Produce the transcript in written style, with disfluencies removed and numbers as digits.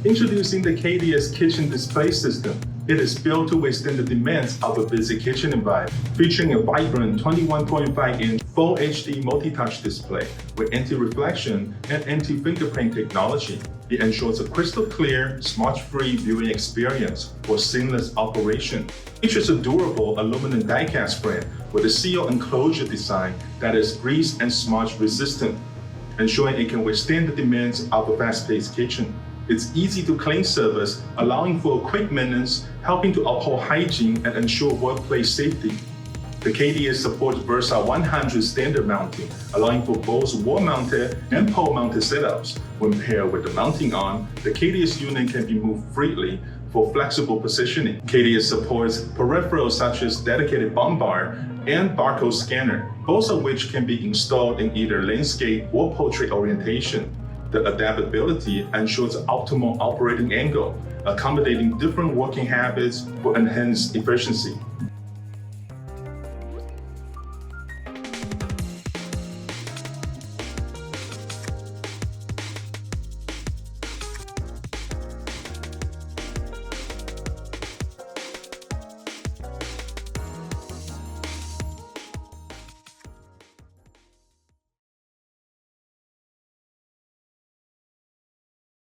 Introducing the KDS Kitchen Display System. It is built to withstand the demands of a busy kitchen environment, featuring a vibrant 21.5-inch Full HD multi-touch display with anti-reflection and anti-fingerprint technology. It ensures a crystal clear, smudge-free viewing experience for seamless operation. It features a durable aluminum die-cast frame with a seal enclosure design that is grease and smudge resistant, ensuring it can withstand the demands of a fast-paced kitchen. Its easy to clean service, allowing for quick maintenance, helping to uphold hygiene and ensure workplace safety. The KDS supports Versa 100 standard mounting, allowing for both wall-mounted and pole-mounted setups. When paired with the mounting arm, the KDS unit can be moved freely for flexible positioning. KDS supports peripherals such as dedicated bump bar and barcode scanner, both of which can be installed in either landscape or portrait orientation. The adaptability ensures optimal operating angle, accommodating different working habits for enhanced efficiency.